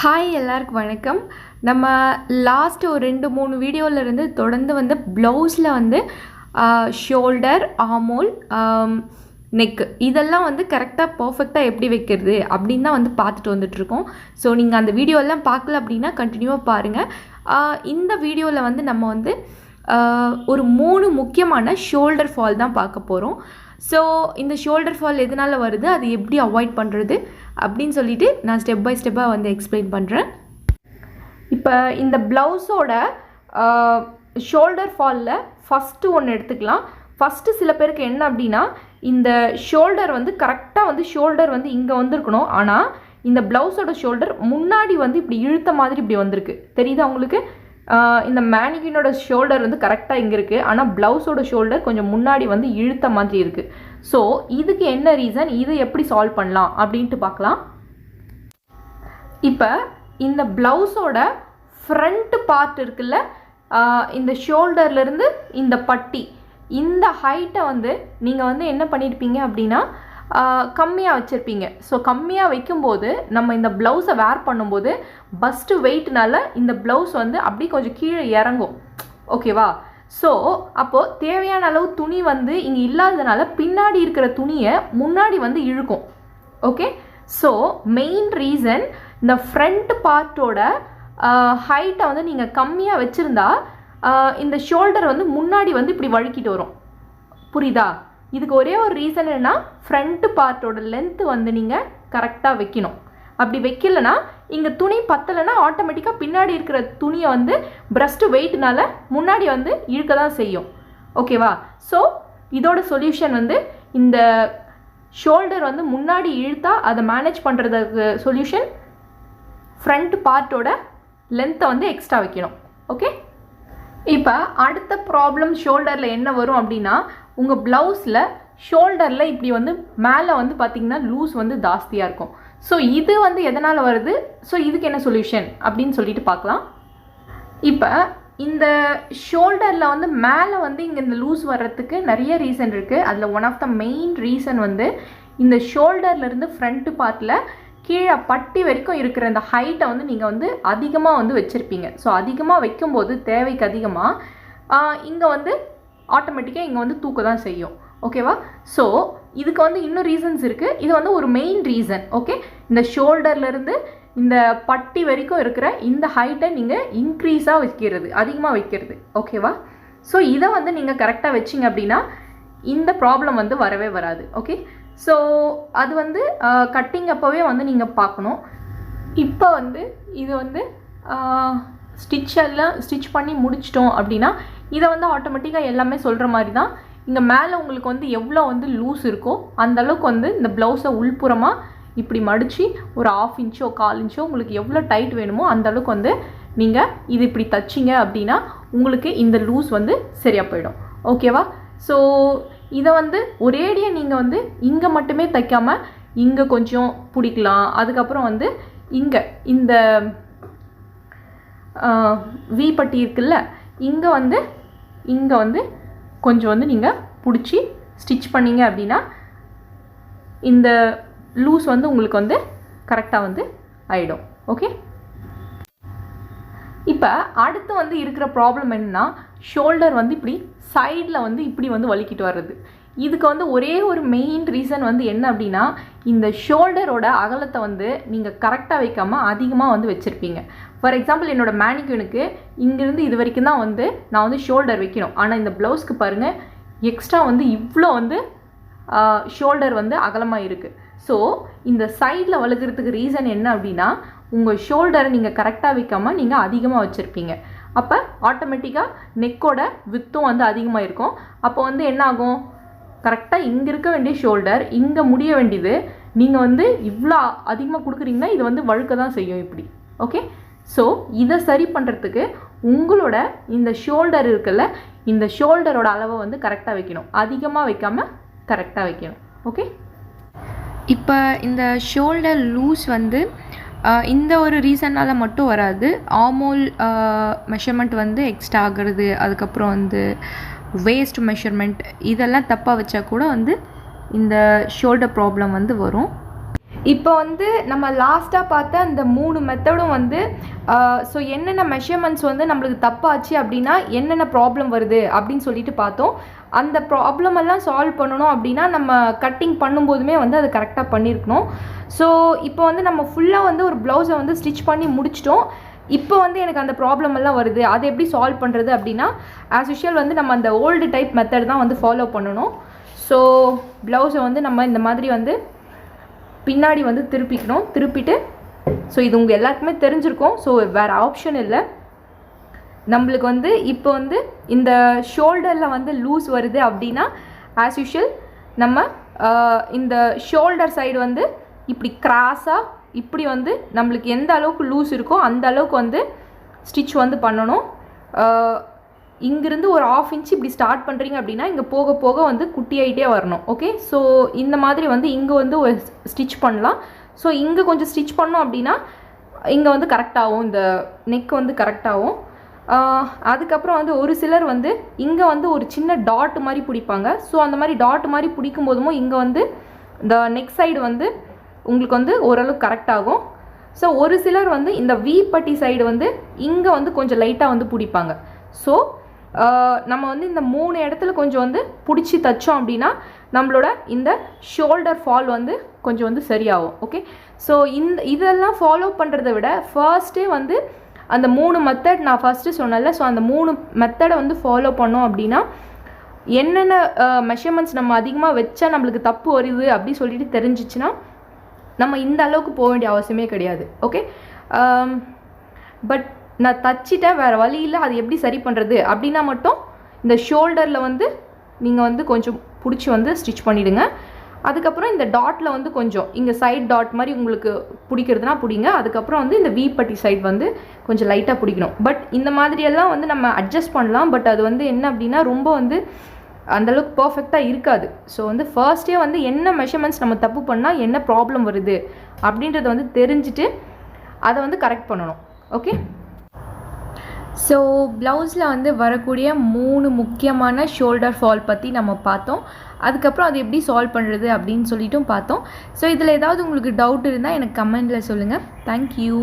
Hi எல்லாருக்கும் வணக்கம். நம்ம லாஸ்ட் ஒரு 2-3 வீடியோவிலேருந்து தொடர்ந்து வந்து ப்ளவுஸில் வந்து ஷோல்டர், ஆர்மோல், நெக்கு இதெல்லாம் வந்து கரெக்டாக பர்ஃபெக்டாக எப்படி வைக்கிறது அப்படின்னு தான் வந்து பார்த்துட்டு வந்துட்ருக்கோம். ஸோ நீங்கள் அந்த வீடியோலாம் பார்க்கல அப்படின்னா கண்டினியூவாக பாருங்கள். இந்த வீடியோவில் வந்து நம்ம வந்து ஒரு 3 முக்கியமான ஷோல்டர் ஃபால் தான் பார்க்க போகிறோம். ஸோ இந்த ஷோல்டர் ஃபால் எதனால் வருது, அது எப்படி அவாய்ட் பண்ணுறது அப்படின்னு சொல்லிட்டு நான் ஸ்டெப் பை ஸ்டெப்பாக வந்து எக்ஸ்பிளைன் பண்ணுறேன். இப்போ இந்த ப்ளவுஸோட ஷோல்டர் ஃபாலில் ஃபஸ்ட்டு ஒன்று எடுத்துக்கலாம். ஃபஸ்ட்டு சில பேருக்கு என்ன அப்படின்னா, இந்த ஷோல்டர் வந்து கரெக்டாக வந்து ஷோல்டர் வந்து இங்கே வந்திருக்கணும், ஆனால் இந்த ப்ளவுஸோட ஷோல்டர் முன்னாடி வந்து இப்படி இழுத்த மாதிரி இப்படி வந்திருக்கு. தெரியுதா உங்களுக்கு? இந்த மேனிக்யூனோட ஷோல்டர் வந்து கரெக்டாக இங்கே இருக்குது, ஆனால் ப்ளவுஸோட ஷோல்டர் கொஞ்சம் முன்னாடி வந்து இழுத்த மாதிரி இருக்குது. ஸோ இதுக்கு என்ன ரீசன், இதை எப்படி சால்வ் பண்ணலாம் அப்படின்ட்டு பார்க்கலாம். இப்போ இந்த ப்ளவுஸோட ஃப்ரண்ட் பார்ட் இருக்குல்ல, இந்த ஷோல்டர்லேருந்து இந்த பட்டி, இந்த ஹைட்டை வந்து நீங்கள் வந்து என்ன பண்ணியிருப்பீங்க அப்படின்னா கம்மியாக வச்சுருப்பீங்க. ஸோ கம்மியாக வைக்கும்போது நம்ம இந்த ப்ளவுஸை வேர் பண்ணும்போது பஸ்ட்டு வெயிட்னால இந்த ப்ளவுஸ் வந்து அப்படி கொஞ்சம் கீழே இறங்கும். ஓகேவா? ஸோ அப்போது தேவையான அளவு துணி வந்து இங்கே இல்லாததுனால பின்னாடி இருக்கிற துணியை முன்னாடி வந்து இழுக்கும். ஓகே, ஸோ மெயின் ரீசன் இந்த ஃப்ரண்ட் பார்ட்டோட ஹைட்டை வந்து நீங்கள் கம்மியாக வச்சுருந்தா இந்த ஷோல்டர் வந்து முன்னாடி வந்து இப்படி வழுக்கிட்டு வரும். புரியுதா? இதுக்கு ஒரே ஒரு ரீசன் என்னென்னா, ஃப்ரண்ட் பார்ட்டோட லென்த்து வந்து நீங்கள் கரெக்டாக வைக்கணும். அப்படி வைக்கலைன்னா இங்கே துணி பத்தலைன்னா ஆட்டோமேட்டிக்காக பின்னாடி இருக்கிற துணியை வந்து பிரஸ்ட்டு வெயிட்னால முன்னாடி வந்து இழுக்க தான் செய்யும். ஓகேவா? ஸோ இதோட சொல்யூஷன் வந்து இந்த ஷோல்டர் வந்து முன்னாடி இழுத்தா அதை மேனேஜ் பண்ணுறதுக்கு சொல்யூஷன் ஃப்ரண்ட் பார்ட்டோட லென்த்தை வந்து எக்ஸ்ட்ரா வைக்கணும். ஓகே, இப்போ அடுத்த ப்ராப்ளம் ஷோல்டரில் என்ன வரும் அப்படின்னா, உங்கள் ப்ளவுஸில் ஷோல்டரில் இப்படி வந்து மேலே வந்து பார்த்திங்கன்னா லூஸ் வந்து ஜாஸ்தியாக இருக்கும். ஸோ இது வந்து எதனால் வருது, ஸோ இதுக்கு என்ன சொல்யூஷன் அப்படின்னு சொல்லிட்டு பார்க்கலாம். இப்போ இந்த ஷோல்டரில் வந்து மேலே வந்து இங்கே இந்த லூஸ் வர்றதுக்கு நிறைய ரீசன் இருக்குது. அதில் one of the main reason வந்து இந்த ஷோல்டர்லேருந்து ஃப்ரண்ட்டு பார்ட்டில் கீழே பட்டி வரைக்கும் இருக்கிற இந்த ஹைட்டை வந்து நீங்கள் வந்து அதிகமாக வந்து வச்சுருப்பீங்க. ஸோ அதிகமாக வைக்கும்போது தேவைக்கு அதிகமாக இங்கே வந்து ஆட்டோமேட்டிக்காக இங்கே வந்து தூக்க தான் செய்யும். ஓகேவா? ஸோ இதுக்கு வந்து இன்னும் ரீசன்ஸ் இருக்குது. இது வந்து ஒரு மெயின் ரீசன். ஓகே, இந்த ஷோல்டர்லேருந்து இந்த பட்டி வரைக்கும் இருக்கிற இந்த ஹைட்டை நீங்கள் இன்க்ரீஸாக வைக்கிறது, அதிகமாக வைக்கிறது. ஓகேவா? ஸோ இதை வந்து நீங்கள் கரெக்டாக வச்சிங்க அப்படின்னா இந்த ப்ராப்ளம் வந்து வரவே வராது. ஓகே, ஸோ அது வந்து கட்டிங் அப்போவே வந்து நீங்கள் பார்க்கணும். இப்போ வந்து இது வந்து ஸ்டிச் பண்ணி முடிச்சிட்டோம் அப்படின்னா இதை வந்து ஆட்டோமேட்டிக்காக எல்லாமே சொல்கிற மாதிரி தான். இங்கே மேலே உங்களுக்கு வந்து எவ்வளோ வந்து லூஸ் இருக்கோ அந்தளவுக்கு வந்து இந்த ப்ளவுஸை உள்புறமாக இப்படி மடித்து ஒரு 1/2 இன்ச்சோ 1/4 இன்ச்சோ உங்களுக்கு எவ்வளோ டைட் வேணுமோ அந்தளவுக்கு வந்து நீங்கள் இது இப்படி தைச்சிங்க அப்படின்னா உங்களுக்கு இந்த லூஸ் வந்து சரியாக போயிடும். ஓகேவா? ஸோ இதை வந்து ஒரேடியாக நீங்கள் வந்து இங்கே மட்டுமே தைக்காமல் இங்கே கொஞ்சம் பிடிக்கலாம். அதுக்கப்புறம் வந்து இங்கே இந்த வி பட்டி இருக்குல்ல, இங்கே வந்து கொஞ்சம் வந்து நீங்கள் பிடிச்சி ஸ்டிச் பண்ணிங்க அப்படின்னா இந்த லூஸ் வந்து உங்களுக்கு வந்து கரெக்டாக வந்து ஆகிடும். ஓகே, இப்போ அடுத்து வந்து இருக்கிற ப்ராப்ளம் என்னன்னா, ஷோல்டர் வந்து இப்படி சைடில் வந்து இப்படி வந்து வலிக்கிட்டு வர்றது. இதுக்கு வந்து ஒரே ஒரு மெயின் ரீசன் வந்து என்ன அப்படின்னா, இந்த ஷோல்டரோட அகலத்தை வந்து நீங்கள் கரெக்டாக வைக்காமல் அதிகமாக வந்து வச்சுருப்பீங்க. ஃபார் எக்ஸாம்பிள் என்னோடய மேனிக்யூனுக்கு இங்கேருந்து இது வரைக்கும் தான் வந்து நான் வந்து ஷோல்டர் வைக்கணும், ஆனால் இந்த ப்ளவுஸ்க்கு பாருங்கள் எக்ஸ்ட்ரா வந்து இவ்வளோ வந்து ஷோல்டர் வந்து அகலமாக இருக்குது. ஸோ இந்த சைடில் வழுக்கிறதுக்கு ரீசன் என்ன அப்படின்னா, உங்கள் ஷோல்டரை நீங்கள் கரெக்டாக வைக்காமல் நீங்கள் அதிகமாக வச்சுருப்பீங்க. அப்போ ஆட்டோமேட்டிக்காக நெக்கோட வித்தும் வந்து அதிகமாக இருக்கும். அப்போ வந்து என்ன ஆகும், கரெக்டாக இங்கே இருக்க வேண்டிய ஷோல்டர் இங்கே முடிய வேண்டியது நீங்கள் வந்து இவ்வளோ அதிகமாக கொடுக்குறீங்கன்னா இது வந்து வழுக்க தான் செய்யும் இப்படி. ஓகே, ஸோ இதை சரி பண்ணுறதுக்கு உங்களோட இந்த ஷோல்டர் இருக்குல்ல, இந்த ஷோல்டரோட அளவை வந்து கரெக்டாக வைக்கணும், அதிகமாக வைக்காமல் கரெக்டாக வைக்கணும். ஓகே, இப்போ இந்த ஷோல்டர் லூஸ் வந்து இந்த ஒரு ரீசனால் மட்டும் வராது. ஆர்மோல் மெஷர்மெண்ட் வந்து எக்ஸ்ட்ரா ஆகிறது, அதுக்கப்புறம் வந்து வேஸ்ட் மெஷர்மெண்ட் இதெல்லாம் தப்பாக வச்சா கூட வந்து இந்த ஷோல்டர் ப்ராப்ளம் வந்து வரும். இப்போ வந்து நம்ம லாஸ்ட்டாக பார்த்த அந்த 3 மெத்தடும் வந்து ஸோ என்னென்ன மெஷர்மெண்ட்ஸ் வந்து நம்மளுக்கு தப்பாச்சு அப்படின்னா என்னென்ன ப்ராப்ளம் வருது அப்படின்னு சொல்லிட்டு பார்த்தோம். அந்த ப்ராப்ளம் எல்லாம் சால்வ் பண்ணணும் அப்படின்னா நம்ம கட்டிங் பண்ணும்போதுமே வந்து அது கரெக்டாக பண்ணியிருக்கணும். ஸோ இப்போ வந்து நம்ம ஃபுல்லாக வந்து ஒரு ப்ளவுஸை வந்து ஸ்டிச் பண்ணி முடிச்சிட்டோம். இப்போ வந்து எனக்கு அந்த ப்ராப்ளம் எல்லாம் வருது, அதை எப்படி சால்வ் பண்ணுறது அப்படின்னா ஆஸ் யூஷுவல் வந்து நம்ம அந்த ஓல்டு டைப் மெத்தட் தான் வந்து ஃபாலோ பண்ணணும். ஸோ ப்ளவுஸை வந்து நம்ம இந்த மாதிரி வந்து பின்னாடி வந்து திருப்பிட்டு ஸோ இது உங்கள் எல்லாருக்குமே தெரிஞ்சிருக்கும். ஸோ வேறு ஆப்ஷன் இல்லை. நம்மளுக்கு வந்து இப்போ வந்து இந்த ஷோல்டரில் வந்து லூஸ் வருது அப்படின்னா ஆஸ் யூஷுவல் நம்ம இந்த ஷோல்டர் சைடு வந்து இப்படி கிராஸாக இப்படி வந்து நம்மளுக்கு எந்த அளவுக்கு லூஸ் இருக்கோ அந்த அளவுக்கு வந்து ஸ்டிச் வந்து பண்ணணும். இங்கிருந்து ஒரு 1/2 இன்ச் இப்படி ஸ்டார்ட் பண்ணுறீங்க அப்படின்னா இங்கே போக போக வந்து குட்டியாயிட்டே வரணும். ஓகே, ஸோ இந்த மாதிரி வந்து இங்கே வந்து ஒரு ஸ்டிச் பண்ணலாம். ஸோ இங்கே கொஞ்சம் ஸ்டிச் பண்ணோம் அப்படின்னா இங்கே வந்து கரெக்டாகும், இந்த நெக் வந்து கரெக்டாகும். அதுக்கப்புறம் வந்து ஒரு சிலர் வந்து இங்கே வந்து ஒரு சின்ன டாட் மாதிரி பிடிப்பாங்க. ஸோ அந்த மாதிரி டாட் மாதிரி பிடிக்கும் போதுமோ இங்கே வந்து இந்த நெக் சைடு வந்து உங்களுக்கு வந்து ஓரளவுக்கு கரெக்டாகும். ஸோ ஒரு சிலர் வந்து இந்த வி பட்டி சைடு வந்து இங்கே வந்து கொஞ்சம் லைட்டாக வந்து பிடிப்பாங்க. ஸோ நம்ம வந்து இந்த 3 இடத்துல கொஞ்சம் வந்து பிடிச்சி தைச்சோம் அப்படின்னா நம்மளோட இந்த ஷோல்டர் ஃபால் வந்து கொஞ்சம் வந்து சரியாகும். ஓகே, ஸோ இதெல்லாம் ஃபாலோ பண்ணுறத விட ஃபர்ஸ்ட்டே வந்து அந்த 3 மெத்தட் நான் ஃபஸ்ட்டு சொன்னேன்ல, ஸோ அந்த 3 மெத்தடை வந்து ஃபாலோ பண்ணோம் அப்படின்னா என்னென்ன மெஷர்மெண்ட்ஸ் நம்ம அதிகமாக வச்சா நம்மளுக்கு தப்பு வருது அப்படி சொல்லிட்டு தெரிஞ்சிச்சுன்னா நம்ம இந்த அளவுக்கு போக வேண்டிய அவசியமே கிடையாது. ஓகே, பட் நான் தச்சிட்டேன், வேறு வழி இல்லை, அது எப்படி சரி பண்ணுறது அப்படின்னா மட்டும் இந்த ஷோல்டரில் வந்து நீங்கள் வந்து கொஞ்சம் பிடிச்சி வந்து ஸ்டிச் பண்ணிவிடுங்க. அதுக்கப்புறம் இந்த டாட்டில் வந்து கொஞ்சம் இங்கே சைட் டாட் மாதிரி உங்களுக்கு பிடிக்கிறதுனா பிடிங்க. அதுக்கப்புறம் வந்து இந்த வி பட்டி சைட் வந்து கொஞ்சம் லைட்டாக பிடிக்கணும். பட் இந்த மாதிரியெல்லாம் வந்து நம்ம அட்ஜஸ்ட் பண்ணலாம். பட் அது வந்து என்ன அப்படின்னா ரொம்ப வந்து அந்தளவுக்கு பர்ஃபெக்டாக இருக்காது. ஸோ வந்து ஃபர்ஸ்ட்டே வந்து என்ன மெஷர்மெண்ட்ஸ் நம்ம தப்பு பண்ணால் என்ன ப்ராப்ளம் வருது அப்படின்றத வந்து தெரிஞ்சுட்டு அதை வந்து கரெக்ட் பண்ணணும். ஓகே, ஸோ ப்ளவுஸில் வந்து வரக்கூடிய 3 முக்கியமான ஷோல்டர் ஃபால் பற்றி நம்ம பார்த்தோம். அதுக்கப்புறம் அது எப்படி சால்வ் பண்ணுறது அப்படின்னு சொல்லிட்டும் பார்த்தோம். ஸோ இதில் ஏதாவது உங்களுக்கு டவுட் இருந்தால் எனக்கு கமெண்டில் சொல்லுங்கள். தேங்க்யூ.